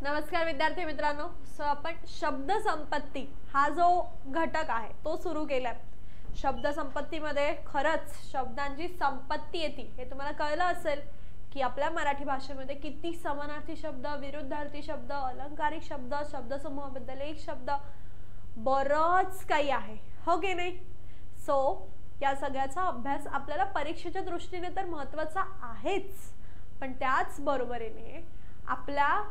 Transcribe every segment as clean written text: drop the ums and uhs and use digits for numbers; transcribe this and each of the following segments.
नमस्कार विद्यार्थी मित्रांनो. सो आपण शब्द संपत्ती हा जो घटक आहे तो सुरू केलाय. शब्द संपत्तीमध्ये खरंच शब्दांची संपत्ती येते हे तुम्हाला कळलं असेल की आपल्या मराठी भाषेमध्ये किती समानार्थी शब्द, विरुद्धार्थी शब्द, अलंकारिक शब्द, शब्दसमूहाबद्दल एक शब्द, बरंच काही आहे, हो की नाही. सो या सगळ्याचा अभ्यास आपल्याला परीक्षेच्या दृष्टीने तर महत्त्वाचा आहेच, पण त्याच बरोबरीने आपल्या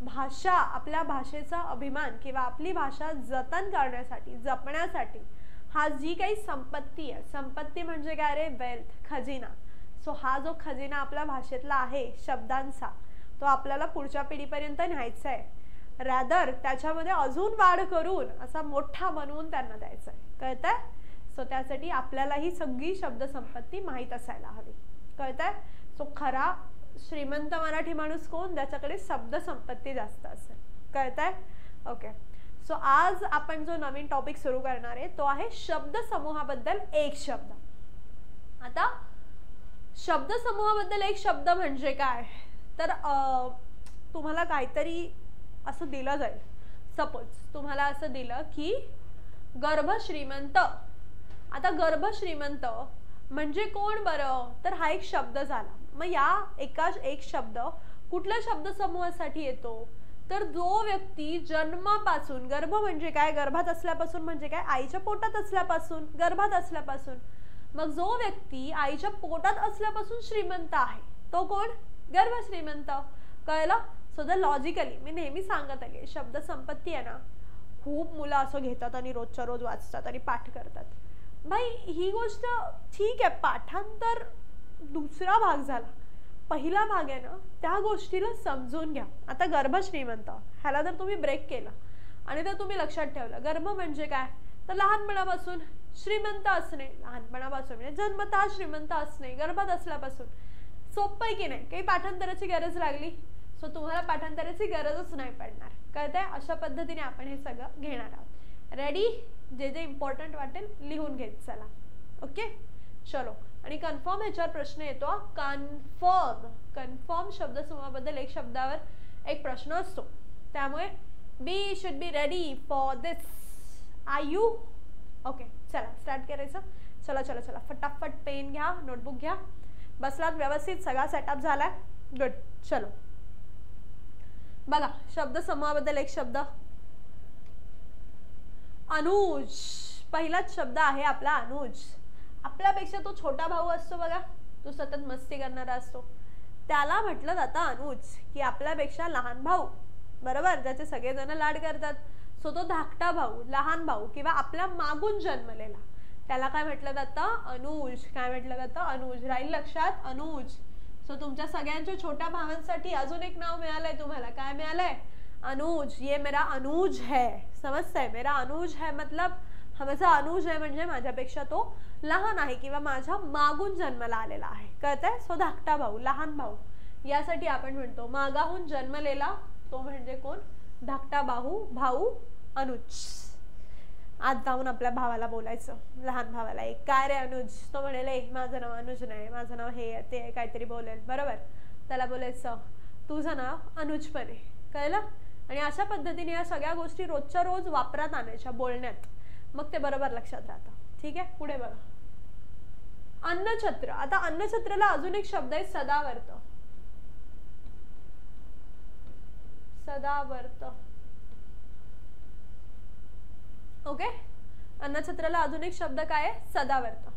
भाषा, आपल्या भाषेचा अभिमान किंवा आपली भाषा जतन करण्यासाठी, जपण्यासाठी हा जी काही संपत्ती आहे, संपत्ती म्हणजे काय रे, वेल्थ, खजिना. सो हा जो खजिना आपल्या भाषेतला आहे शब्दांचा, तो आपल्याला पुढच्या पिढीपर्यंत न्यायचा आहे. रॅदर त्याच्यामध्ये अजून वाढ करून असा मोठा बनवून त्यांना द्यायचा आहे. कळतंय. सो त्यासाठी आपल्याला ही सगळी शब्द संपत्ती माहीत असायला हवी. कळतंय. सो खरा श्रीमंत मराठी माणूस कोण, ज्याच्याकडे शब्द संपत्ती जास्त असेल. कळतंय. ओके. सो आज आपण जो नवीन टॉपिक सुरू करणार आहे तो आहे शब्द समूहाबद्दल एक शब्द. आता शब्द समूहाबद्दल एक शब्द म्हणजे काय, तर तुम्हाला काहीतरी असं दिलं जाईल. सपोज तुम्हाला असं दिलं की गर्भ श्रीमंत. आता गर्भ श्रीमंत म्हणजे कोण बरं, तर हा एक शब्द झाला. मग या एक शब्द कुठल्या शब्द समूहासाठी येतो, तर जो व्यक्ती जन्मापासून, गर्भ म्हणजे काय, गर्भात असल्यापासून म्हणजे काय, आईच्या पोटात असल्यापासून, गर्भात असल्यापासून. मग जो व्यक्ती आईच्या पोटात असल्यापासून श्रीमंत आहे तो कोण, गर्भ श्रीमंत. कळलं. सो द लॉजिकली मी नेहमी सांगत आहे शब्द संपत्ती आहे ना, खूप मुलं असं घेतात आणि रोजच्या रोज वाचतात आणि पाठ करतात. भाई ही गोष्ट ठीक आहे, पाठांतर दुसरा भाग झाला, पहिला भाग आहे ना, त्या गोष्टीला समजून घ्या. आता गर्भ श्रीमंत ह्याला जर तुम्ही ब्रेक केला आणि तर तुम्ही लक्षात ठेवलं गर्भ म्हणजे काय, तर लहानपणापासून श्रीमंत असणे, लहानपणापासून म्हणजे जन्मतः श्रीमंत असणे, गर्भात असल्यापासून. सोपं आहे की नाही. काही पाठांतराची गरज लागली सो तुम्हाला पाठांतराची गरजच नाही पडणार. कळतंय. अशा पद्धतीने आपण हे सगळं घेणार आहोत. रेडी. जे जे इम्पॉर्टंट वाटेल लिहून घेत चला. ओके. चलो. आणि कन्फर्म ह्याच्यावर प्रश्न येतो. कन्फर्म शब्दसमूहाबद्दल एक शब्दावर एक प्रश्न असतो. त्यामुळे be should be ready for this. Are you okay. चला स्टार्ट करायचं. चला चला चला फटाफट पेन घ्या, नोटबुक घ्या. बसलात व्यवस्थित, सगळा सेटअप झालाय. गुड. चलो बघा शब्दसमूहाबद्दल एक शब्द. अनुज. पहिलाच शब्द आहे आपला अनुज. आपल्यापेक्षा तो छोटा भाऊ असतो बघा, तो सतत मस्ती करणारा असतो, त्याला म्हटलं जातं अनुज, की आपल्यापेक्षा लहान भाऊ. बरोबर. ज्याचे सगळेजण लाड करतात. सो तो धाकटा भाऊ, लहान भाऊ किंवा आपल्या मागून जन्मलेला, त्याला काय म्हटलं जातं, अनुज. काय म्हटलं जातं, अनुज. राहील लक्षात, अनुज. सो तुमच्या सगळ्यांच्या छोट्या भावांसाठी अजून एक नाव मिळालंय तुम्हाला. काय मिळालंय, अनुज. ये मेरा अनुज है. समजतंय. मेरा अनुज है मतलब माझा अनुज आहे म्हणजे माझ्यापेक्षा तो लहान आहे किंवा माझ्या मागून जन्माला आलेला आहे. कळतंय. सो धाकटा भाऊ, लहान भाऊ, यासाठी आपण म्हणतो मागाहून जन्मलेला तो म्हणजे कोण, धाकटा भाऊ अनुज. आज जाऊन आपल्या भावाला बोलायचं, लहान भावाला, एक काय रे अनुज. तो म्हणेल माझं नाव अनुज नाही, माझं नाव हे ते काहीतरी बोलेल. बरोबर. त्याला बोलायचं तुझं नाव अनुज पण आहे. कळलं. आणि अशा पद्धतीने या सगळ्या गोष्टी रोजच्या रोज वापरात आणायच्या बोलण्यात, मग ते बरोबर लक्षात राहतं. ठीक आहे. पुढे बघा. अन्नछत्र. आता अन्नछत्राला अजून एक शब्द आहे सदावर्त. सदावर्त. ओके. अन्नछत्राला अजून एक शब्द काय आहे, सदावर्त.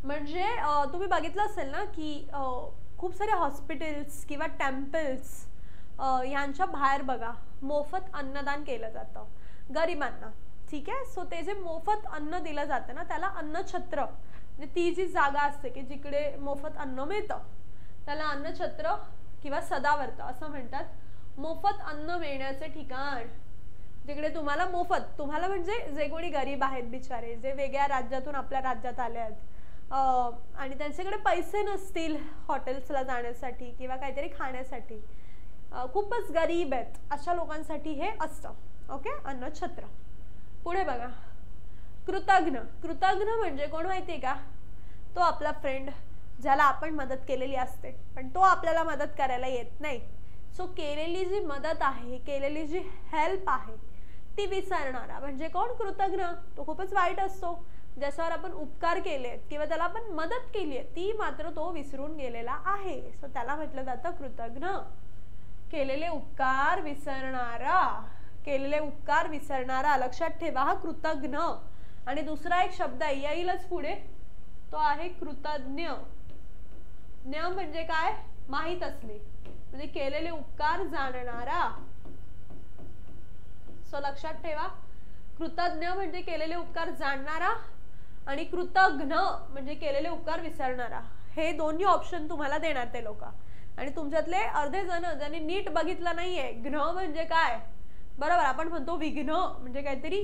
म्हणजे तुम्ही बघितलं असेल ना की खूप सारे हॉस्पिटल्स किंवा टेम्पल्स यांच्या बाहेर बघा मोफत अन्नदान केलं जातं गरिबांना. ठीक आहे. सो ते जे मोफत अन्न दिलं जातं ना त्याला अन्नछत्र, म्हणजे ती जी जागा असते की जिकडे मोफत अन्न मिळतं त्याला अन्नछत्र किंवा सदावर्त असं म्हणतात. मोफत अन्न मिळण्याचे ठिकाण, जिकडे तुम्हाला मोफत, तुम्हाला म्हणजे जे कोणी गरीब आहेत बिचारे, जे वेगळ्या राज्यातून आपल्या राज्यात आले आहेत आणि त्यांच्याकडे पैसे नसतील हॉटेल्सला जाण्यासाठी किंवा काहीतरी खाण्यासाठी, खूपच गरीब आहेत, अशा लोकांसाठी हे असतं. ओके. अन्नछत्र. पुढे बघा. कृतज्ञ. कृतज्ञ म्हणजे कोण माहिती आहे का, तो आपला फ्रेंड ज्याला आपण मदत केलेली असते पण तो आपल्याला मदत करायला येत नाही. सो केलेली जी मदत आहे, केलेली जी हेल्प आहे ती विसरणारा म्हणजे कोण? कृतज्ञ. तो खूपच वाईट असतो. ज्याच्यावर आपण उपकार केले किंवा त्याला आपण मदत केली आहे ती मात्र तो विसरून गेलेला आहे. सो त्याला म्हटलं जातं कृतज्ञ. केलेले उपकार विसरणारा, केलेले उपकार विसरणारा, लक्षात ठेवा हा कृतज्ञ. आणि दुसरा एक शब्द येईलच पुढे, तो आहे कृतज्ञ. ज्ञ म्हणजे काय? माहित असणे, म्हणजे केलेले उपकार जाणणारा. सो लक्षात ठेवा, कृतज्ञ म्हणजे केलेले उपकार जाणणारा आणि कृतज्ञ म्हणजे केलेले उपकार विसरणारा. हे दोन्ही ऑप्शन तुम्हाला देणार ते लोक. आणि तुमच्यातले अर्धे जण ज्यांनी नीट बघितलं नाहीये घ्न म्हणजे काय, बरोबर आपण म्हणतो विघ्न म्हणजे काहीतरी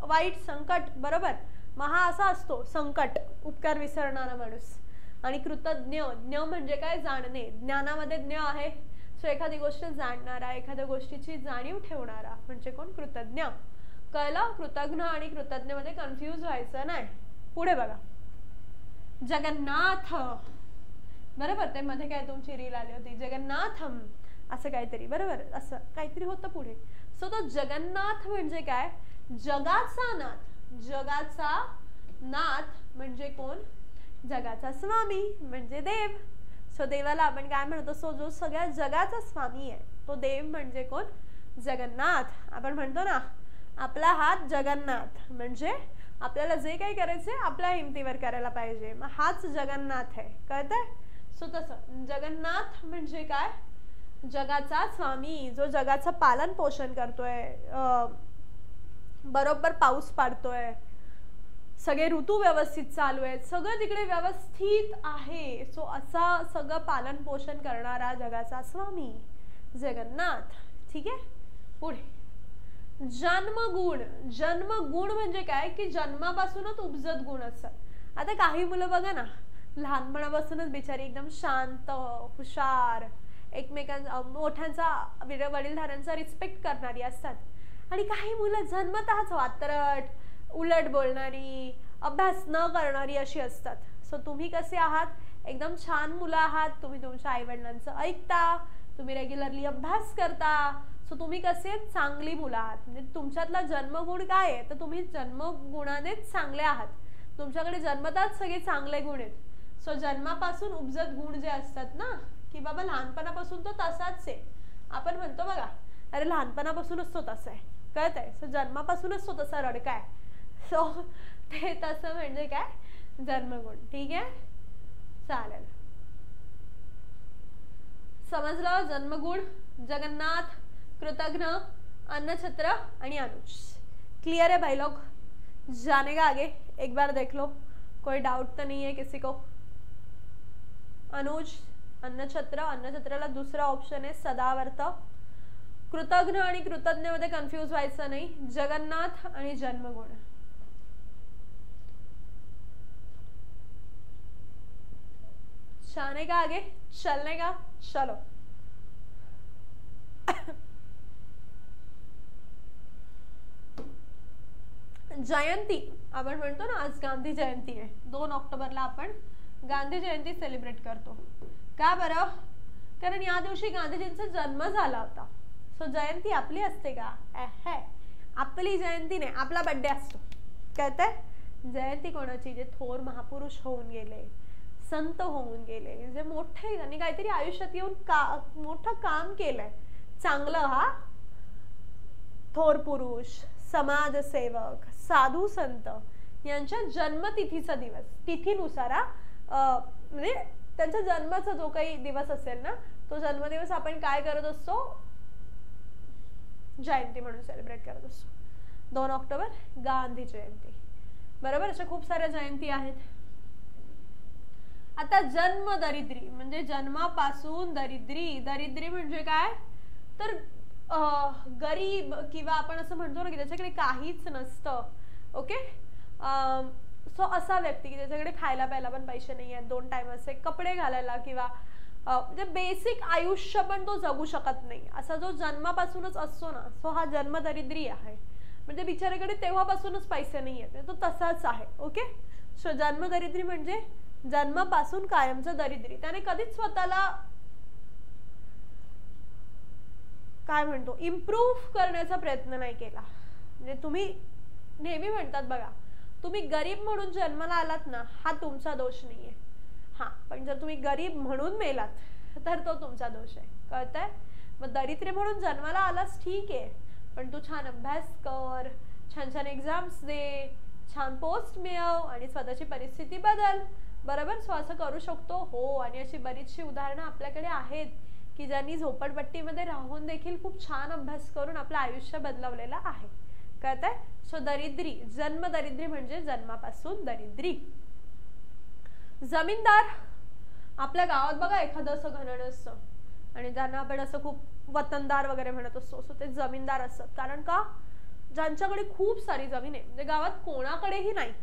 वाईट, संकट, बरोबर. मग हा असा असतो संकट, उपकार विसरणारा माणूस. आणि कृतज्ञ, ज्ञ म्हणजे काय? जाणणे. ज्ञानामध्ये ज्ञ आहे. सो एखादी गोष्ट जाणणारा, एखाद्या गोष्टीची जाणीव ठेवणारा म्हणजे कोण? कृतज्ञ. कळलं? कृतज्ञ आणि कृतज्ञ मध्ये कन्फ्यूज व्हायचं नाही. पुढे बघा, जगन्नाथ, बरोबर. ते मध्ये काय तुमची रील आली होती, जगन्नाथम असं काहीतरी, बरोबर, असं काहीतरी होतं पुढे. सो तो जगन्नाथ म्हणजे काय? जगाचा नाथ. जगाचा नाथ म्हणजे कोण? जगाचा स्वामी म्हणजे देव. सो देवाला आपण काय म्हणतो? सो जो सगळ्या जगाचा स्वामी आहे तो देव म्हणजे कोण? जगन्नाथ. आपण म्हणतो ना आपला हात जगन्नाथ, म्हणजे आपल्याला जे काही करायचंय आपल्या हिमतीवर करायला पाहिजे, मग हाच जगन्नाथ आहे. कळतंय? सो तसं जगन्नाथ म्हणजे काय? जगाचा स्वामी, जो जगाचं पालन पोषण करतोय, बरोबर पाऊस पाडतोय, सगळे ऋतू व्यवस्थित चालू आहेत, सगळं तिकडे व्यवस्थित आहे. सो असा सगळं पालन पोषण करणारा जगाचा स्वामी जगन्नाथ. ठीक आहे. पुढे जन्मगुण. जन्मगुण म्हणजे काय? की जन्मापासूनच उपजत गुण असतात. आता काही मुलं बघा ना, लहानपणापासूनच बिचारी एकदम शांत, हुशार, एकमेकांचा मोठ्यांचा वडीलधाऱ्यांचा रिस्पेक्ट करणारी असतात. आणि काही मुलं जन्मतःच वात्रट, उलट बोलणारी, अभ्यास न करणारी अशी असतात. सो तुम्ही कसे आहात? एकदम छान मुलं आहात. तुम्ही तुमच्या आईवडिलांचं ऐकता, तुम्ही रेग्युलरली अभ्यास करता. सो तुम्ही कसे? चांगली मुलं आहात. म्हणजे तुमच्यातला जन्मगुण काय आहे? तर तुम्ही जन्मगुणानेच चांगले आहात. तुमच्याकडे जन्मताच सगळे चांगले गुण आहेत. सो जन्मापासून उपजत गुण जे असतात ना, की बाबा लहानपणापासून तो तसाच आहे. आपण म्हणतो बघा, अरे लहानपणापासूनच तो तसा आहे, कळत आहे? सो जन्मापासूनच तो तसा रडकाय. सो ते तसं म्हणजे काय? जन्मगुण. ठीक आहे, चालेल. समजलं? जन्मगुण, जगन्नाथ, कृतज्ञ, अन्नछत्र आणि अनुज. क्लियर है भाई लोग? जाने का आगे एक बार देख लो, कोई डाउट तो नहीं है किसी को? अनुज, अन्नछत्र, अन्नछत्राला दुसरा ऑप्शन आहे सदावर्त. कृतज्ञ आणि कृतज्ञ मध्ये कन्फ्यूज व्हायचं नाही. जगन्नाथ आणि जन्मगुण. जाने का आगे, चलने का, चलो. जयंती, आपण म्हणतो ना आज गांधी जयंती आहे. 2 ऑक्टोबरला आपण गांधी जयंती सेलिब्रेट करतो. का बरं? कारण या दिवशी गांधीजींचा जन्म झाला होता. सो जयंती आपली असते का? आपली जयंती नाही, आपला बर्थडे असतो. कळतंय? जयंती कोणाची? जे थोर महापुरुष होऊन गेले, संत होऊन गेले, जे मोठे त्यांनी काहीतरी आयुष्यात येऊन मोठं काम केलंय चांगलं. हा थोर पुरुष, समाजसेवक, साधू संत यांच्या जन्मतिथीचा दिवस, तिथीनुसार म्हणजे त्यांच्या जन्माचा जो काही दिवस असेल ना, तो जन्मदिवस आपण काय करत असतो? जयंती म्हणून सेलिब्रेट करत असतो. 2 ऑक्टोबर गांधी जयंती, बरोबर. अशा खूप साऱ्या जयंती आहेत. आता जन्म दरिद्री म्हणजे जन्मापासून दरिद्री. दरिद्री म्हणजे काय? तर गरीब, किंवा आपण असं म्हणतो ना की त्याच्याकडे काहीच नसतं. ओके. सो असा व्यक्ती की त्याच्याकडे खायला प्यायला पण पैसे नाही आहेत, 2 टाइमचे कपडे घालायला, किंवा म्हणजे बेसिक आयुष्य पण तो जगू शकत नाही, असा जो जन्मापासूनच असतो ना, सो हा जन्म दरिद्री आहे. म्हणजे बिचाऱ्याकडे तेव्हापासूनच पैसे नाही आहेत, तो तसाच आहे. ओके. सो जन्म दरिद्री म्हणजे जन्मापासून कायमचं दरिद्री. त्याने कधीच स्वतःला काय म्हणतो इम्प्रूव्ह करण्याचा प्रयत्न नाही केला. म्हणजे तुम्ही नेहमी म्हणतात बघा, तुम्ही गरीब म्हणून जन्माला आलात ना, हा तुमचा दोष नाहीये. हा, पण जर तुम्ही गरीब म्हणून मेलात तर तो तुमचा दोष आहे. कळतंय? मग दरिद्री म्हणून जन्माला आलास ठीक आहे, पण तू छान अभ्यास कर, छान छान एक्झाम्स दे, छान पोस्ट मिळव आणि स्वतःची परिस्थिती बदल. बरोबर? सो असं करू शकतो. हो, आणि अशी बरीचशी उदाहरणं आपल्याकडे आहेत की ज्यांनी झोपडपट्टीमध्ये राहून देखील खूप छान अभ्यास करून आपलं आयुष्य बदलवलेलं आहे. कळतंय? सो दरिद्री, जन्म दरिद्री म्हणजे जन्मापासून दरिद्री. जमीनदार, आपल्या गावात बघा एखादं असं घराणं असतं आणि ज्यांना आपण असं खूप वतनदार वगैरे म्हणत असतो, सो ते जमीनदार असतात. कारण का? ज्यांच्याकडे खूप सारी जमीन आहे. म्हणजे गावात कोणाकडेही नाही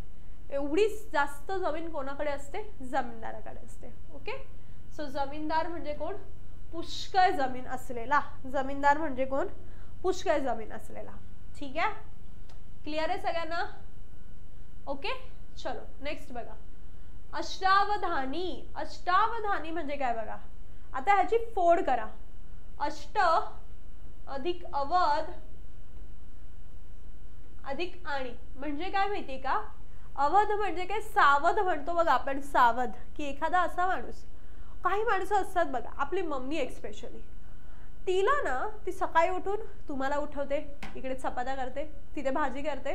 एवढी जास्त जमीन कोणाकडे असते? जमीनदाराकडे असते. ओके, सो जमीनदार म्हणजे कोण? पुष्कळ जमीन असलेला. जमीनदार म्हणजे कोण? पुष्कळ जमीन असलेला. ठीक आहे, क्लिअर आहे सगळ्यांना? ओके, चलो नेक्स्ट बघा, अष्टावधानी. अष्टावधानी म्हणजे काय बघा. आता ह्याची फोड करा. अष्ट अधिक अवध अधिक आणि म्हणजे काय माहिती का? अवध म्हणजे काय? सावध म्हणतो बघा आपण, सावध, की एखादा असा माणूस. काही माणसं असतात बघा, आपली मम्मी एक्सपेशली, तिला ना ती सकाळी उठून तुम्हाला उठवते, इकडे चपात्या करते, तिथे भाजी करते,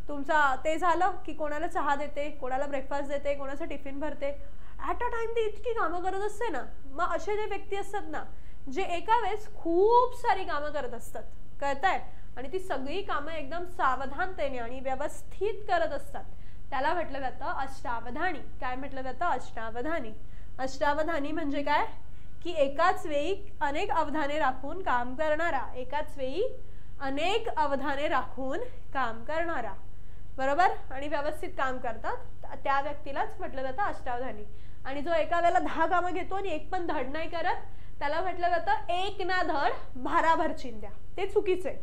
तुमचा ते झालं की कोणाला चहा देते, कोणाला ब्रेकफास्ट देते, कोणाचा टिफिन भरते. ॲट अ टाइम ती इतकी कामं करत असते ना. मग असे जे व्यक्ती असतात ना, जे एका वेळेस खूप सारी कामं करत असतात, कळतंय, आणि ती सगळी कामं एकदम सावधानतेने आणि व्यवस्थित करत असतात, त्याला म्हटलं जातं अष्टावधानी. काय म्हटलं जातं? अष्टावधानी. अष्टावधानी म्हणजे काय? की एकाच वेळी अनेक अवधाने राखून काम करणारा. एकाच वेळी अनेक अवधाने राखून काम करणारा. बरोबर? आणि व्यवस्थित काम करतात, त्या व्यक्तीलाच म्हटलं जातं अष्टावधानी. आणि जो एका वेळेला 10 कामं घेतो आणि एक पण धड नाही करत, त्याला म्हटलं जातं एक ना धड भाराभर चिंध्या. ते चुकीचं आहे.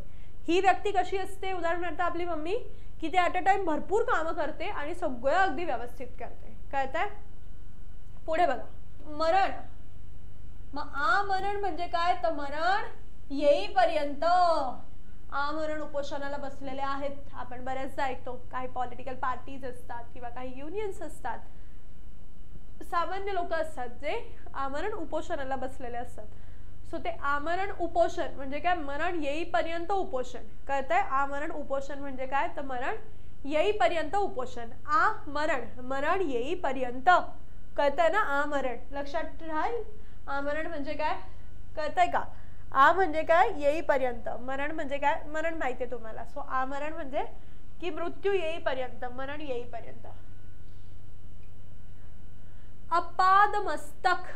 ही व्यक्ती कशी असते? उदाहरणार्थ आपली मम्मी, की ते ॲट अ टाइम भरपूर कामं करते आणि सगळं अगदी व्यवस्थित करते. कळतंय? पुढे बघा, मरण. मग आमरण म्हणजे काय? तर मरण येईपर्यंत. आमरण उपोषणाला बसलेले आहेत. आपण बऱ्याचदा ऐकतो, काही पॉलिटिकल पार्टीज असतात किंवा काही युनियन्स असतात, सामान्य लोक असतात जे आमरण उपोषणाला बसलेले असतात. सो ते आमरण उपोषण म्हणजे काय? मरण येईपर्यंत उपोषण. कळतंय? आमरण उपोषण म्हणजे काय? तर मरण येईपर्यंत उपोषण. आमरण, मरण येईपर्यंत. कळतंय ना? आमरण लक्षात राहील. आमरण म्हणजे काय? कळतंय का? आ म्हणजे काय? येईपर्यंत. मरण म्हणजे काय? मरण माहिती आहे तुम्हाला. सो आमरण म्हणजे की मृत्यू येईपर्यंत, मरण येईपर्यंत. अपाद मस्तक.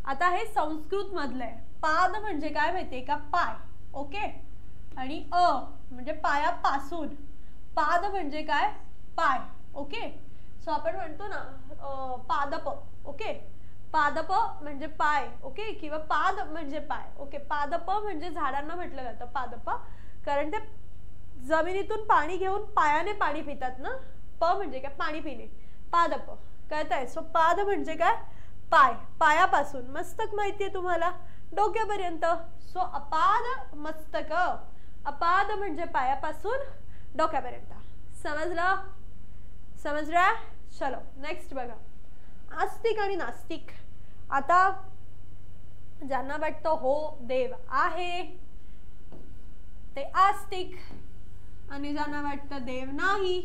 आता हे संस्कृत मधलं आहे. पाद म्हणजे काय माहितीये का? पाय. ओके, आणि अ म्हणजे पायापासून. पाद म्हणजे काय? पाय. ओके, सो आपण म्हणतो ना पादप. ओके, पादप म्हणजे पाय. ओके, किंवा पाद म्हणजे पाय. ओके, पादप म्हणजे झाडांना म्हटलं जातं पादप, कारण ते जमिनीतून पाणी घेऊन पायाने पाणी पितात ना. प म्हणजे काय? पाणी पिणे. पादप. कळतंय? सो पाद म्हणजे काय? पाय, पायापासून. मस्तक माहितीये तुम्हाला, डोक्यापर्यंत. सो अपाद मस्तक. अपाद म्हणजे पायापासून डोक्यापर्यंत. समजलं? समजलं? चलो नेक्स्ट बघा, आस्तिक आणि नास्तिक. आता ज्यांना वाटतं हो देव आहे ते आस्तिक, आणि ज्यांना वाटतं देव नाही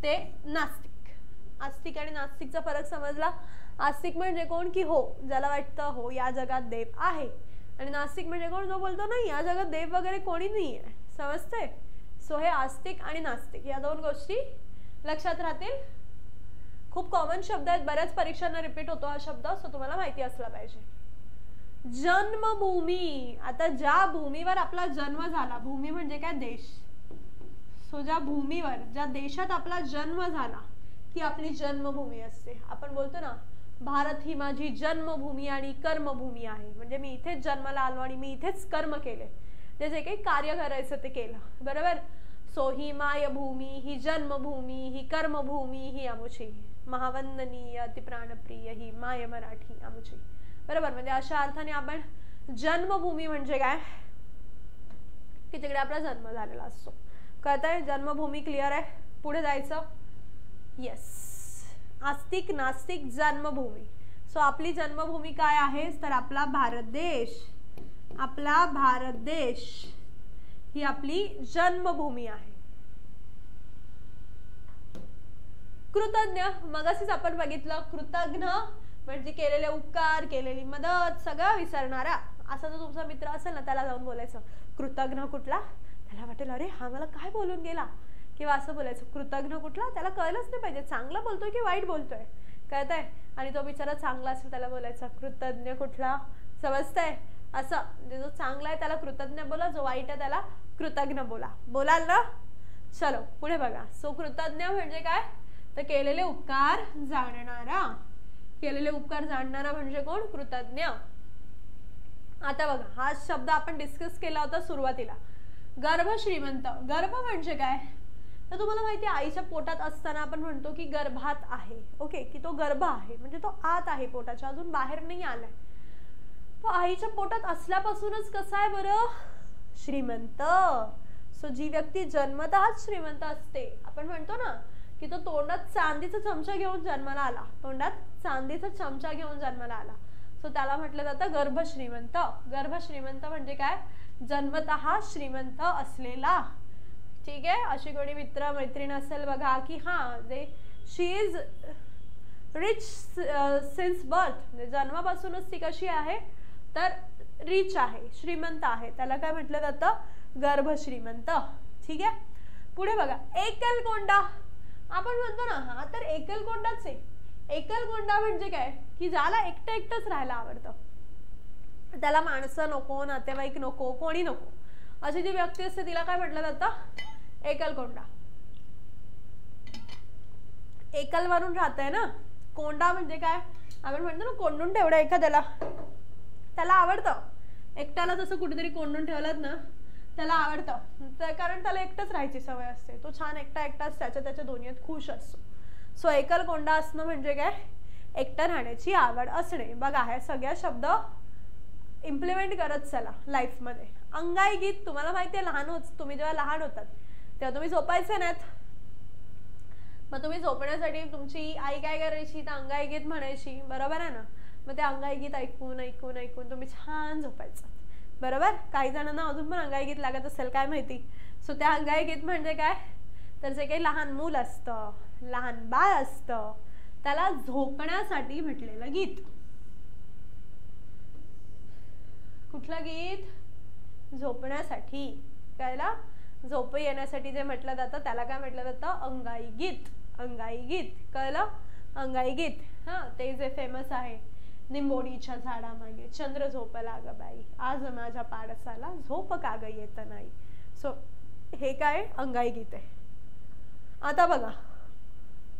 ते नास्तिक. आस्तिक आणि नास्तिकचा फरक समजला? आस्तिक म्हणजे कोण? की हो, ज्याला वाटतं हो या जगात देव आहे. आणि नास्तिक म्हणजे कोण? जो बोलतो नाही या जगात देव वगैरे कोणी नाहीये. समजतंय? सो हे आस्तिक आणि नास्तिक या दोन गोष्टी लक्षात राहतील. खूप कॉमन शब्द आहेत, बऱ्याच परीक्षांना रिपीट होतो हा शब्द, सो तुम्हाला माहिती असला पाहिजे. जन्मभूमी. आता ज्या भूमीवर आपला जन्म झाला, भूमी म्हणजे काय? देश. सो ज्या भूमीवर, ज्या देशात आपला जन्म झाला ती आपली जन्मभूमी असते. आपण बोलतो ना, भारत ही माझी जन्मभूमी आणि कर्मभूमी आहे. म्हणजे मी इथेच जन्माला आलो आणि मी इथेच कर्म केले, ते जे काही कार्य करायचं ते केलं. बरोबर? सो ही मायभूमी, ही जन्मभूमी, ही कर्मभूमी, ही आमुची महावंदनीय अति प्राणप्रिय ही माय मराठी आमुची. बरोबर? म्हणजे अशा अर्थाने आपण जन्मभूमी म्हणजे काय की तिकडे आपला जन्म झालेला असतो. कळतंय? जन्मभूमी क्लिअर आहे. पुढे जायचं. येस, आस्तिक नास्तिक जन्मभूमी. सो आपली जन्मभूमी काय आहे तर आपला भारत देश. आपला भारत देश ही आपली जन्मभूमी आहे. कृतज्ञ, मगाशीच आपण बघितलं, कृतज्ञ म्हणजे केलेले उपकार, केलेली मदत, सगळं विसरणारा. असा जो तुमचा मित्र असेल ना त्याला जाऊन बोलायचं कृतज्ञ कुठला. त्याला वाटेल अरे हा मला काय बोलून गेला, किंवा असं बोलायचं कृतज्ञ कुठला. त्याला कळलंच नाही पाहिजे चांगला बोलतोय की वाईट बोलतोय. कळतंय? आणि तो बिचारा चांगला असेल त्याला बोलायचं कृतज्ञ कुठला. समजतंय? असं म्हणजे जो चांगला आहे त्याला कृतज्ञ बोला, जो वाईट आहे त्याला कृतज्ञ बोला. बोलाल ना? चलो पुढे बघा. सो कृतज्ञ म्हणजे काय तर केलेले उपकार जाणणारा. केलेले उपकार जाणणारा म्हणजे कोण? कृतज्ञ. आता बघा हा शब्द आपण डिस्कस केला होता सुरुवातीला. गर्भ श्रीमंत. गर्भ म्हणजे काय तर तुम्हाला माहिती आहे आईच्या पोटात असताना आपण म्हणतो की गर्भात आहे. ओके, की तो गर्भ आहे म्हणजे तो आत आहे पोटाच्या, अजून बाहेर नाही आलाय. तो आईच्या पोटात असल्यापासूनच कसा आहे बरं? श्रीमंत. सो जी व्यक्ती जन्मतःच श्रीमंत असते, आपण म्हणतो ना की तो तोंडात चांदीचा चमचा घेऊन जन्माला आला. तोंडात चांदीचा चमचा घेऊन जन्माला आला. सो त्याला म्हटलं जातं गर्भ श्रीमंत. गर्भ श्रीमंत म्हणजे काय? जन्मतः श्रीमंत असलेला. ठीक आहे? अशी कोणी मित्र मैत्रीण असेल बघा की हा जे शी इज रिच सिन्स बर्थ, म्हणजे जन्मापासूनच ती कशी आहे तर रिच आहे, श्रीमंत आहे, त्याला काय म्हटलं जातं? गर्भ श्रीमंत. ठीक आहे? पुढे बघा. एकल कोंडा. आपण म्हणतो ना हा तर एकल कोंडाच आहे. एकल कोंडा म्हणजे काय की ज्याला एकटं एकटंच राहायला आवडतं, त्याला माणसं नको, नातेवाईक नको, कोणी नको, अशी जी व्यक्ती असते तिला काय म्हटलं जातं? एकल कोंडा. एकल वरून राहतंय ना. कोंडा म्हणजे काय आपण म्हणतो ना कोंडून ठेवलं एखाद्याला, त्याला आवडतं. एकट्याला जसं कुठेतरी कोंडून ठेवलं ना त्याला आवडतं, कारण त्याला एकटंच राहायची सवय असते. तो छान एकटा एकटाच त्याच्या दुनियेत खुश असतो. सो एकल कोंडा असणं म्हणजे काय? एकटं राहण्याची आवड असणे. बघा हे सगळ्या शब्द इम्प्लिमेंट करत चला लाईफमध्ये. अंगाई गीत तुम्हाला माहिती आहे तुम्ही जेव्हा लहान होतात तेव्हा तुम्ही झोपायचे नाहीत. मग तुम्ही झोपण्यासाठी तुमची आई काय करायची तर अंगाई गीत म्हणायची. बरोबर आहे ना? मग ते अंगाई गीत ऐकून ऐकून ऐकून तुम्ही छान झोपायचं. बरोबर? काही जणांना अजून पण अंगाई गीत लागत असेल काय माहिती. सो त्या अंगाई गीत म्हणजे काय तर जे काही लहान मूल असतं, लहान बाळ असतं, त्याला झोपण्यासाठी म्हटलेलं गीत. कुठलं गीत? झोपण्यासाठी. कळला? झोप येण्यासाठी जे म्हटलं जातं त्याला काय म्हटलं जातं? अंगाई गीत. अंगाई गीत. कळलं? अंगाई गीत. हा ते जे फेमस आहे. निंबोडीच्या झाडामागे चंद्र झोपला ग बाई, आज माझ्या पाडसाला झोप का ग येत नाही. सो हे काय? अंगाई गीत आहे. आता बघा.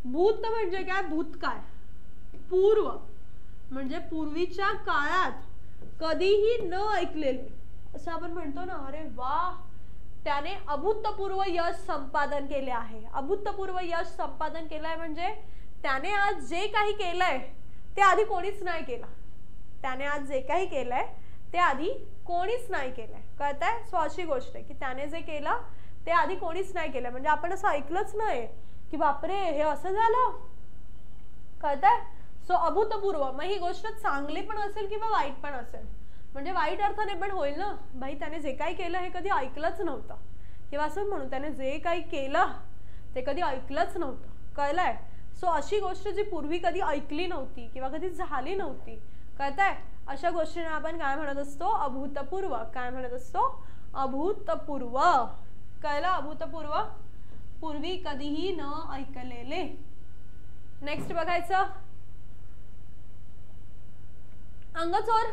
भूत म्हणजे काय? भूतकाळ. पूर्व म्हणजे पूर्वीच्या काळात कधीही न ऐकलेले असं आपण म्हणतो ना. अरे वा, त्याने अभूतपूर्व यश संपादन केले आहे. अभूतपूर्व यश संपादन केलंय म्हणजे त्याने आज जे काही केलंय ते आधी कोणीच नाही केलं. त्याने आज जे काही केलंय ते आधी कोणीच नाही केलंय. कळतंय? सो अशी गोष्ट आहे की त्याने जे केलं ते आधी कोणीच नाही केलं. म्हणजे आपण असं ऐकलंच नाही की बापरे हे असं झालं. कळतंय? सो अभूतपूर्व. मग ही गोष्ट चांगली पण असेल किंवा वाईट पण असेल. म्हणजे वाईट अर्थाने पण होईल ना, भाई त्याने जे काही केलं हे कधी ऐकलंच नव्हतं, किंवा असं म्हणू त्याने जे काही केलं ते कधी ऐकलंच नव्हतं. कळलंय? सो अशी गोष्ट जी पूर्वी कधी ऐकली नव्हती किंवा कधी झाली नव्हती. कळतंय? अशा गोष्टींना आपण काय म्हणत असतो? अभूतपूर्व. काय म्हणत असतो? अभूतपूर्व. कळलं? अभूतपूर्व. पूर्वी कधीही न ऐकलेले. नेक्स्ट बघायचं. अंगचोर.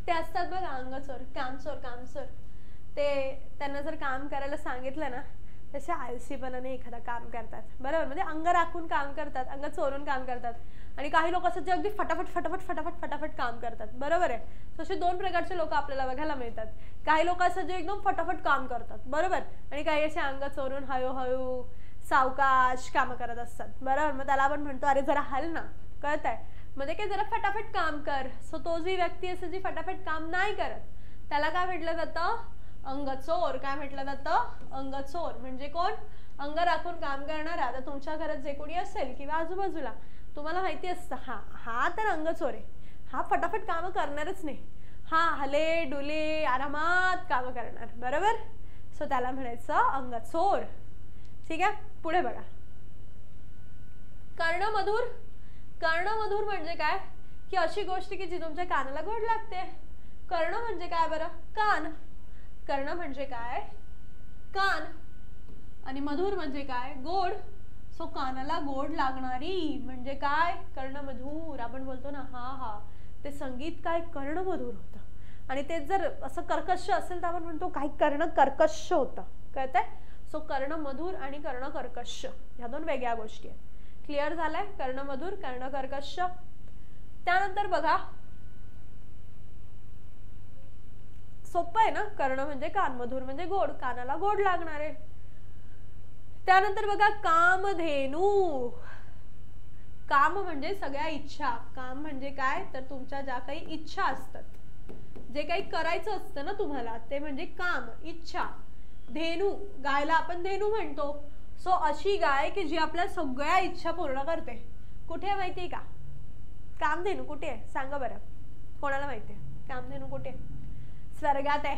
ते असतात बघा अंगचोर, कामचोर. कामचोर ते त्यांना जर काम करायला सांगितलं ना तसे आळसीपणाने एखादा काम करतात. बरोबर? म्हणजे अंग राखून काम करतात, अंग चोरून काम करतात. आणि काही लोक असतात जे अगदी फटाफट फटाफट फटाफट फटाफट काम करतात. बरोबर आहे? तसे दोन प्रकारचे लोक आपल्याला बघायला मिळतात. काही लोक असतात जे एकदम फटाफट काम करतात. बरोबर? आणि काही असे अंग चोरून हळूहळू सावकाश काम करत असतात. बरोबर? मग त्याला आपण म्हणतो अरे जरा हल ना. कळतंय? मध्ये काय जरा फटाफट काम कर. सो तो जी व्यक्ती असते जी फटाफट काम नाही करत त्याला काय म्हटलं जातं? अंगचोर. काय म्हटलं जातं? अंगचोर. म्हणजे कोण? अंग राखून काम करणारा. आता तुमच्या घरात जे कोणी असेल किंवा आजूबाजूला तुम्हाला माहिती असतं हा तर अंगचोर आहे, हा फटाफट काम करणारच नाही, हा हले डुले आरामात काम करणार, बरोबर. सो त्याला म्हणायचं अंगचोर. ठीक आहे, पुढे बघा. कर्णमधुर. कर्णमधुर म्हणजे काय की अशी गोष्ट की जी तुमच्या कानाला गोड लागते. कर्ण म्हणजे काय बरं? कान. कर्ण म्हणजे काय? कान. आणि मधुर म्हणजे काय? गोड. सो कानाला गोड लागणारी म्हणजे काय? कर्णमधुर. आपण बोलतो ना हा ते संगीत काय कर्णमधुर होतं. आणि ते जर असं कर्कश असेल तर आपण म्हणतो काही कर्ण कर्कश होतं. कळतंय? सो कर्णमधुर आणि कर्ण कर्कश ह्या दोन वेगळ्या गोष्टी आहेत. क्लिअर झालंय? कर्णमधुर, कर्ण कर्कश. त्यानंतर बघा, सोपं आहे ना. कर्ण म्हणजे कान, मधुर म्हणजे गोड, कानाला गोड लागणारे. त्यानंतर बघा कामधेनू. काम म्हणजे सगळ्या इच्छा. काम म्हणजे काय तर तुमच्या ज्या काही इच्छा असतात, जे काही करायचं असतं ना तुम्हाला, ते म्हणजे काम, इच्छा. धेनू, गायला आपण धेनू म्हणतो. सो अशी गाय की जी आपल्या सगळ्या इच्छा पूर्ण करते. कुठे आहे माहिती आहे का? कामधेनू कुठे आहे सांगा बरं, कोणाला माहिती आहे कामधेनू कुठे आहे? स्वर्गात आहे.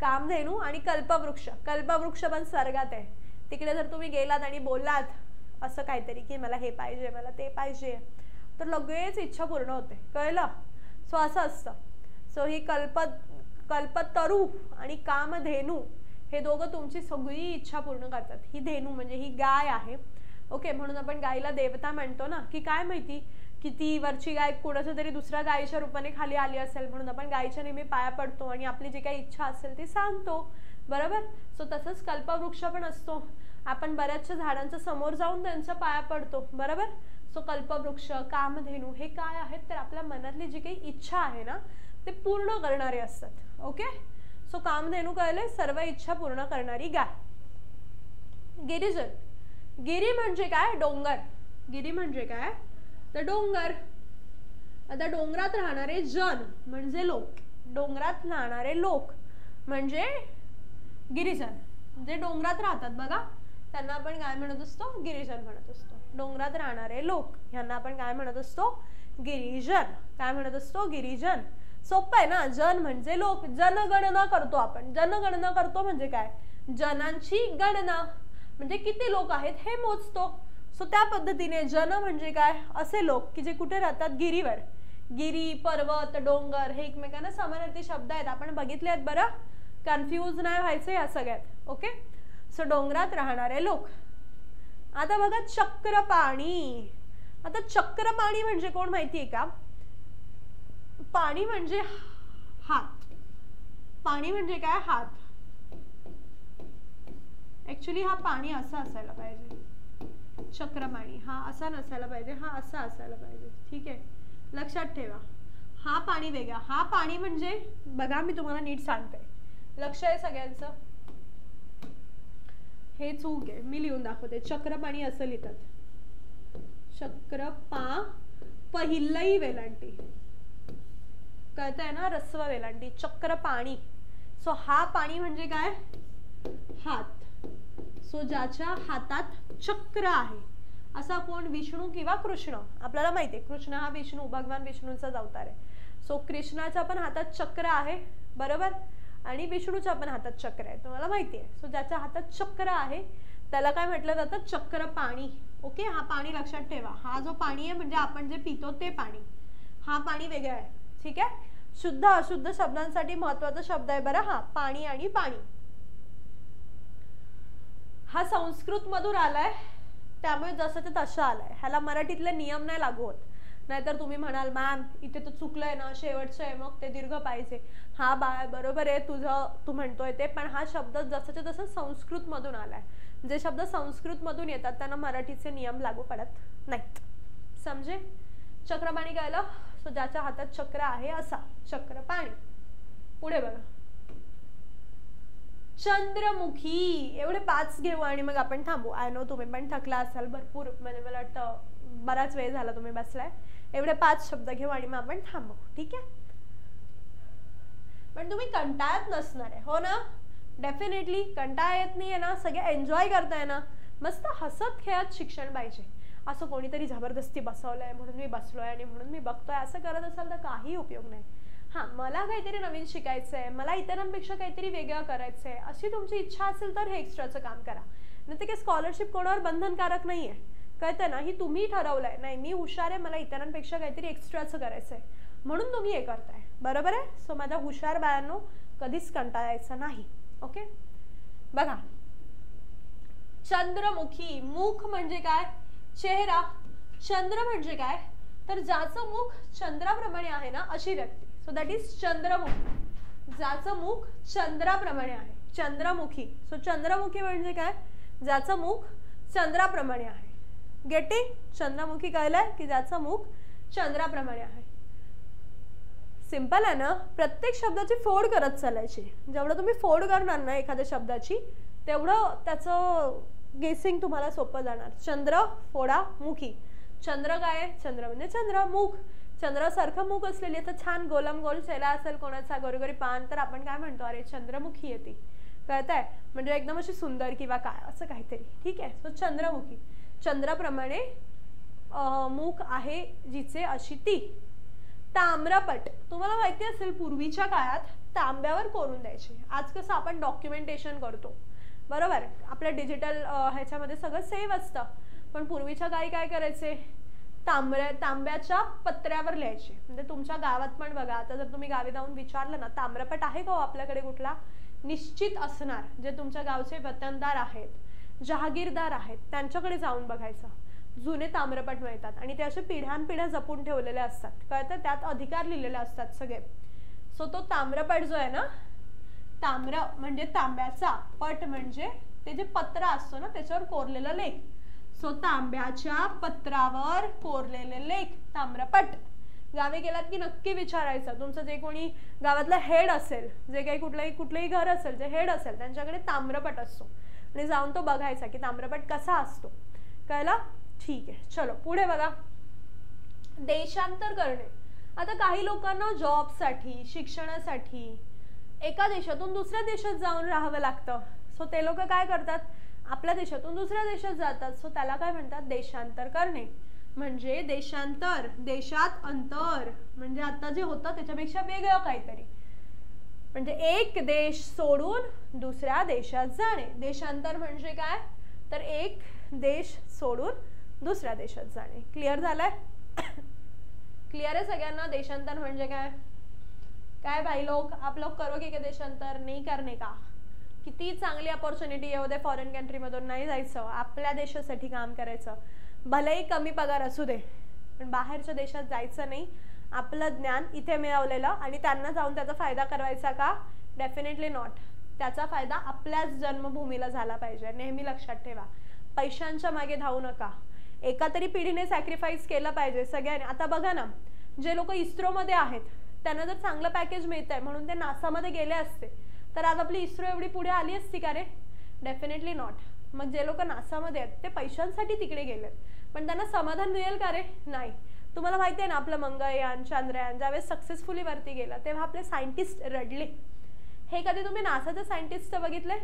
कामधेनू आणि कल्पवृक्ष. कल्पवृक्ष पण स्वर्गात आहे. तिकडे जर तुम्ही गेलात आणि बोललात असं काहीतरी की मला हे पाहिजे, मला ते पाहिजे, तर लगेच इच्छा पूर्ण होते. कळलं? सो असं असतं. सो ही कल्पतरू आणि कामधेनू हे दोघं तुमची सगळी इच्छा पूर्ण करतात. ही धेनू म्हणजे ही गाय आहे. ओके, म्हणून आपण गायला देवता म्हणतो ना, की काय माहिती किती वरची गाय कोणाच्या तरी दुसऱ्या गायीच्या रूपाने खाली आली असेल, म्हणून आपण गायीच्या नेहमी पाया पडतो आणि आपली जी काही इच्छा असेल ती सांगतो, बरोबर. सो तसंच कल्पवृक्ष पण असतो. आपण बऱ्याचशा झाडांच्या समोर जाऊन त्यांच्या पाया पडतो, बरोबर. सो कल्पवृक्ष, कामधेनू हे काय आहेत तर आपल्या मनातली जी काही इच्छा आहे ना ते पूर्ण करणारे असतात. ओके, सो कामधेनू कळले, सर्व इच्छा पूर्ण करणारी गाय. गिरिजन. गिरी म्हणजे काय? डोंगर. गिरी म्हणजे काय तर डोंगर. आता डोंगरात राहणारे जन म्हणजे लोक. डोंगरात राहणारे लोक म्हणजे गिरिजन. जे डोंगरात राहतात बघा त्यांना आपण काय म्हणत असतो? गिरिजन म्हणत असतो. डोंगरात राहणारे लोक यांना आपण काय म्हणत असतो? गिरिजन. काय म्हणत असतो? गिरिजन. सोपं आहे ना. जन म्हणजे लोक. जनगणना करतो आपण. जनगणना करतो म्हणजे काय? जनांची गणना म्हणजे किती लोक आहेत हे मोजतो. सो त्या पद्धतीने जन म्हणजे काय? असे लोक की जे कुठे राहतात? गिरीवर. गिरी, पर्वत, डोंगर हे एकमेकांना समानार्थी शब्द आहेत. आपण बघितले आहेत बरं, कन्फ्यूज नाही व्हायचं या सगळ्यात. ओके, सो डोंगरात राहणारे लोक. आता बघा चक्रपाणी. आता चक्रपाणी म्हणजे कोण माहिती आहे का? पाणी म्हणजे हात. पाणी म्हणजे काय? हात. ऍक्च्युली हा पाणी असा असायला पाहिजे. चक्रपाणी हा असा नसायला पाहिजे, हा असा असायला पाहिजे. ठीक आहे, लक्षात ठेवा. हा पाणी वेगळा. हा पाणी म्हणजे बघा मी तुम्हाला नीट सांगते, लक्ष आहे सगळ्यांचं. हे चूक आहे, मी लिहून दाखवते. चक्रपाणी असं लिहितात. चक्रपा पहिलई वेलांटी. कळतंय ना? रस्व वेलांटी. चक्रपाणी. सो हा पाणी म्हणजे काय? हात. सो ज्याच्या हातात चक्र आहे असा कोण? विष्णू किंवा कृष्ण. आपल्याला माहिती आहे कृष्ण हा विष्णू, भगवान विष्णूंचाच अवतार आहे. सो कृष्णाच्या पण हातात चक्र आहे, बरोबर. आणि विष्णूच्या पण हातात चक्र आहे, तुम्हाला माहिती आहे. सो ज्याच्या हातात चक्र आहे त्याला काय म्हटलं जातं? चक्रपाणी. ओके, हा पाणी लक्षात ठेवा. हा जो पाणी आहे म्हणजे आपण जे पितो ते पाणी. हा पाणी वेगळं आहे. ठीक आहे. शुद्ध अशुद्ध शब्दांसाठी महत्वाचा शब्द आहे बरं हा, पाणी आणि पाणी. हा संस्कृत मधून आलाय त्यामुळे जसं ते तसं आलंय. ह्याला मराठीतले नियम नाही लागू होत. नाहीतर तुम्ही म्हणाल मॅम इथे तर चुकलंय ना, शेवटचं आहे मग ते दीर्घ पाहिजे. हा बाळ बरोबर आहे तुझं, तू म्हणतोय ते, पण हा शब्द जसंच्या तसं संस्कृत मधून आलाय. जे शब्द संस्कृत मधून येतात त्यांना मराठीचे नियम लागू पडत नाहीत. समजे? चक्रपाणी कळलं? सो ज्याच्या हातात चक्र आहे असा चक्रपाणी. पुढे बघा चंद्रमुखी. एवढे 5 घेऊ आणि मग आपण थांबू. आय नो तुम्ही पण थकला असाल भरपूर, म्हणजे मला वाटतं बराच वेळ झाला तुम्ही बसलाय. एवढे 5 शब्द घेऊ आणि मग आपण थांबू, ठीक आहे? पण तुम्ही कंटाळत नसणार आहे, हो ना? डेफिनेटली कंटाळा येत नाहीये ना? सगळे एन्जॉय करताय ना? मस्त हसत खेळत शिक्षण पाहिजे. असं कोणीतरी जबरदस्ती बसवलंय म्हणून मी बसलोय आणि म्हणून मी बघतोय असं करत असाल तर काही उपयोग नाही. हां, मला काहीतरी नवीन शिकायचं आहे, मला इतरांपेक्षा काहीतरी वेगळं करायचं आहे, अशी तुमची इच्छा असेल तर हे एक्स्ट्राचं काम करा. नाही तर काही स्कॉलरशिप कोणावर बंधनकारक नाही आहे, कळतं ना? ही तुम्ही ठरवलंय, नाही मी हुशार आहे, मला इतरांपेक्षा काहीतरी एक्स्ट्राचं करायचं आहे म्हणून तुम्ही हे करताय, बरोबर आहे? सो माझ्या हुशार बाळांनो, कधीच कंटाळायचं नाही, ओके? बघा, चंद्रमुखी, मुख म्हणजे काय? चेहरा. चंद्र म्हणजे काय? तर ज्याचं मुख चंद्राप्रमाणे आहे ना, अशी व्यक्ती. So that is Chandramukhi. ज्याचं मुख चंद्राप्रमाणे आहे, चंद्रमुखी. सो चंद्रमुखी म्हणजे काय? ज्याचं मुख चंद्राप्रमाणे आहे. गेटिंग? चंद्रमुखी कळलंय की ज्याचं मुख चंद्राप्रमाणे आहे. सिंपल आहे ना? प्रत्येक शब्दाची फोड करत चालायची. जेवढं तुम्ही फोड करणार ना एखाद्या शब्दाची, तेवढं त्याचं गेसिंग तुम्हाला सोपं जाणार. चंद्र फोडा मुखी. चंद्र काय आहे? चंद्र म्हणजे चंद्र. मुख चंद्रासारखं मुख असलेली, आता छान गोलम गोल चेहरा असेल कोणाचा, गोरीगोरी पान, तर आपण काय म्हणतो? अरे चंद्रमुखी येते, कळतंय? म्हणजे एकदम अशी सुंदर किंवा काय असं काहीतरी, ठीक आहे? सो चंद्रमुखी, चंद्राप्रमाणे मुख आहे जिचे, अशी ती. ताम्रपट, तुम्हाला माहिती असेल पूर्वीच्या काळात तांब्यावर कोरून द्यायचे. आज कसं आपण डॉक्युमेंटेशन करतो, बरोबर? आपल्या डिजिटल ह्याच्यामध्ये सगळं सेव्ह असतं, पण पूर्वीच्या काळी काय करायचे? तांब्याच्या पत्र्यावर लिहायचे. म्हणजे तुमच्या गावात पण बघा, आता जर तुम्ही गावी जाऊन विचारलं ना, ताम्रपट आहे का आपल्याकडे कुठला? निश्चित असणार. जे तुमच्या गावचे वतनदार आहेत, जहागीरदार आहेत, त्यांच्याकडे जाऊन बघायचं. जुने ताम्रपट मिळतात आणि ते असे पिढ्यानपिढ्या जपून ठेवलेले असतात, कळतं? त्यात अधिकार लिहिलेले असतात सगळे. सो तो ताम्रपट जो आहे ना, ताम्र म्हणजे तांब्याचा, पट म्हणजे ते जे पत्र असतो ना त्याच्यावर कोरलेला लेख. सो तांब्याच्या पत्रावर कोरलेले लेख ताम्रपट. गावी गेलात की नक्की विचारायचं, तुमचं जे कोणी गावातलं हेड असेल, जे काही कुठलंही घर असेल, जे हेड असेल त्यांच्याकडे ताम्रपट असतो आणि जाऊन तो बघायचा की ताम्रपट कसा असतो, कळलं? ठीक आहे, चलो पुढे बघा. देशांतर करणे. आता काही लोकांना जॉबसाठी, शिक्षणासाठी एका देशातून दुसऱ्या देशात जाऊन राहावं लागतं. सो ते लोक काय करतात? आपल्या देशातून दुसऱ्या देशात जातात. सो त्याला काय म्हणतात? देशांतर करणे. म्हणजे देशांतर, देशात अंतर, म्हणजे आता जे होतं त्याच्यापेक्षा वेगळं काहीतरी. म्हणजे एक देश सोडून दुसऱ्या देशात जाणे. देशांतर म्हणजे काय? तर एक देश सोडून दुसऱ्या देशात जाणे. क्लिअर झालंय? क्लिअर आहे सगळ्यांना? देशांतर म्हणजे काय? काय भाई लोग, आप लोग करोगे क्या देशांतर? नहीं करने का. किती चांगली अपॉर्च्युनिटी येऊ दे फॉरेन कंट्रीमधून, नाही जायचं, आपल्या देशासाठी काम करायचं. भलेही कमी पगार असू दे, पण बाहेरच्या देशात जायचं नाही. आपलं ज्ञान इथे मिळवलेलं आणि त्यांना जाऊन त्याचा फायदा करायचा का? Definitely not. त्याचा फायदा आपल्याच जन्मभूमीला झाला पाहिजे. नेहमी लक्षात ठेवा, पैशांच्या मागे धावू नका. एका तरी पिढीने सॅक्रिफाईस केलं पाहिजे सगळ्यांनी. आता बघा ना, जे लोक इस्रोमध्ये आहेत त्यांना जर चांगलं पॅकेज मिळत आहे म्हणून ते नासामध्ये गेले असते, तर आज आपली इस्रो एवढी पुढे आली असती का रे? Definitely not. मग जे लोक नासामध्ये आहेत ते पैशांसाठी तिकडे गेलेत, पण त्यांना समाधान मिळेल का रे? नाही. तुम्हाला माहिती आहे ना, आपलं मंगळयान, चंद्रयान ज्यावेळेस सक्सेसफुली वरती गेला तेव्हा आपले सायंटिस्ट रडले. हे कधी तुम्ही नासाचे सायंटिस्ट बघितले?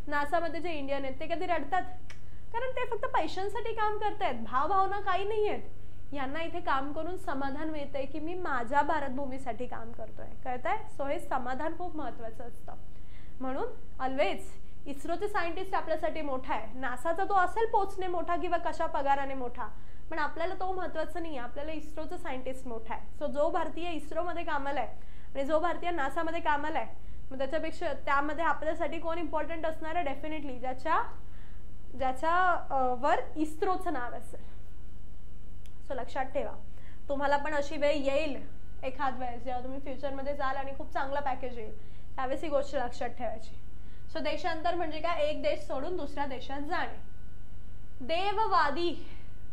नासामध्ये जे इंडियन आहेत ते कधी रडतात? कारण ते फक्त पैशांसाठी काम करतायत, भावभावना काही नाही आहेत. यांना इथे काम करून समाधान मिळतंय की मी माझ्या भारतभूमीसाठी काम करतोय, कळतंय? सो हे समाधान खूप महत्वाचं असतं. म्हणून ऑलवेज इस्रोचे सायंटिस्ट आपल्यासाठी मोठा आहे. नासाचा तो असेल पोचणे मोठा किंवा कशा पगाराने मोठा, पण आपल्याला तो महत्वाचं नाही. आपल्याला इस्रोचा सायंटिस्ट मोठा आहे. सो जो भारतीय इस्रोमध्ये कामाला आहे आणि जो भारतीय नासामध्ये कामाला आहे, मग त्याच्यापेक्षा त्यामध्ये आपल्यासाठी कोण इम्पॉर्टंट असणार आहे? डेफिनेटली ज्याच्या वर इस्रोचं नाव असेल. सो लक्षात ठेवा, तुम्हाला पण अशी वेळ येईल एखाद वेळेस जेव्हा तुम्ही फ्युचरमध्ये जाल आणि खूप चांगला पॅकेज येईल, त्यावेळेस ही गोष्ट लक्षात ठेवायची. सो देशांतर म्हणजे काय? एक देश सोडून दुसऱ्या देशात जाणे. देववादी.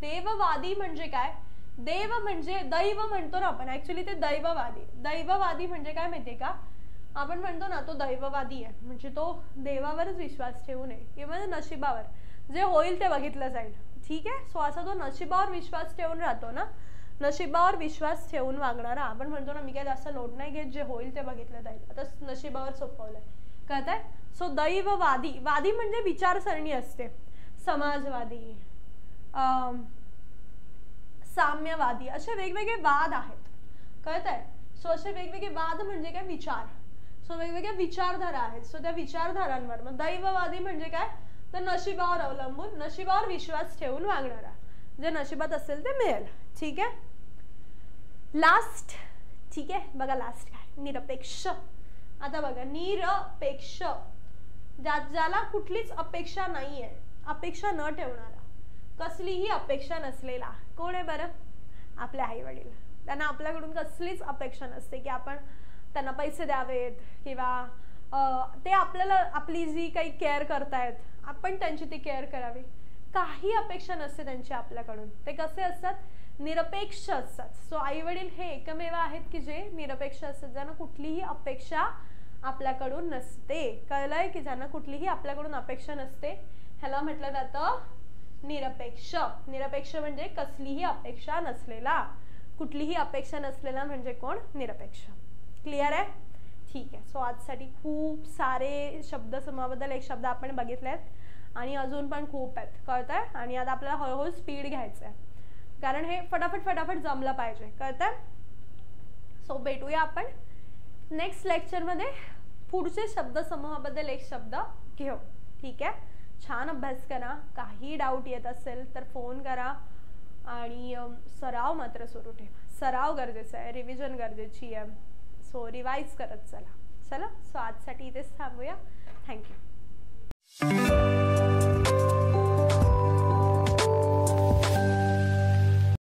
देववादी म्हणजे काय? देव म्हणजे दैव म्हणतो ना आपण, ऍक्च्युली ते दैववादी. दैववादी म्हणजे काय माहितीये का? आपण म्हणतो ना तो दैववादी आहे, म्हणजे तो देवावरच विश्वास ठेवू नये किंवा नशिबावर, जे होईल ते बघितलं जाईल, ठीक आहे? सो असा जो नशिबावर विश्वास ठेवून राहतो ना, नशिबावर विश्वास ठेवून वागणारा. आपण म्हणतो ना, मी काय जास्त लोड नाही घेत, जे होईल ते बघितलं जाईल. आता नशिबावर सोपवलंय, कळतंय. सो दैववादी, वादी म्हणजे विचारसरणी असते, समाजवादी, साम्यवादी, असे वेगवेगळे वाद आहेत, कळतंय. सो असे वेगवेगळे वाद म्हणजे काय, विचार. सो वेगवेगळ्या विचारधारा आहेत. सो त्या विचारधारांवर, मग दैववादी म्हणजे काय, तर नशिबावर अवलंबून, नशिबावर विश्वास ठेवून वागणारा, जे नशिबात असेल ते मिळेल. ठीक आहे. लास्ट, ठीक आहे. बघा लास्ट काय, निरपेक्ष. आता बघा, निरपेक्ष, ज्याला कुठलीच अपेक्षा नाहीये, अपेक्षा न ठेवणारा, कसलीही अपेक्षा नसलेला. कोण आहे बरं, आपले आई वडील. त्यांना आपल्याकडून कसलीच अपेक्षा नसते की आपण त्यांना पैसे द्यावेत किंवा ते आपल्याला, आपली जी काही केअर करतायत आपण त्यांची ती केअर करावी, काही अपेक्षा नसते त्यांची आपल्याकडून. ते कसे असतात, निरपेक्ष असतात. सो आई वडील हे एकमेव आहेत की जे निरपेक्ष असतात, ज्यांना कुठलीही अपेक्षा आपल्याकडून नसते. कळलंय की ज्यांना कुठलीही आपल्याकडून अपेक्षा नसते, ह्याला म्हटलं जातं निरपेक्ष. निरपेक्ष म्हणजे कसलीही अपेक्षा नसलेला, कुठलीही अपेक्षा नसलेला म्हणजे कोण, निरपेक्ष. क्लिअर आहे. ठीक आहे. सो आजसाठी खूप सारे शब्दसमूहाबद्दल एक शब्द आपण बघितलेत आणि अजून पण खूप आहेत, कळतंय. आणि आता आपल्याला हळूहळू स्पीड घ्यायचं आहे, कारण हे फटाफट जमलं पाहिजे, कळतंय. सो भेटूया आपण नेक्स्ट लेक्चरमध्ये, पुढचे शब्दसमूहाबद्दल एक शब्द घेऊ. ठीक आहे. छान अभ्यास करा. काही डाऊट येत असेल तर फोन करा आणि सराव मात्र सुरू ठेवा. सराव गरजेचा आहे, रिव्हिजन गरजेची आहे. सो रिवाइज करत चला. सो आजसाठी इथेच थांबूया. थँक्यू.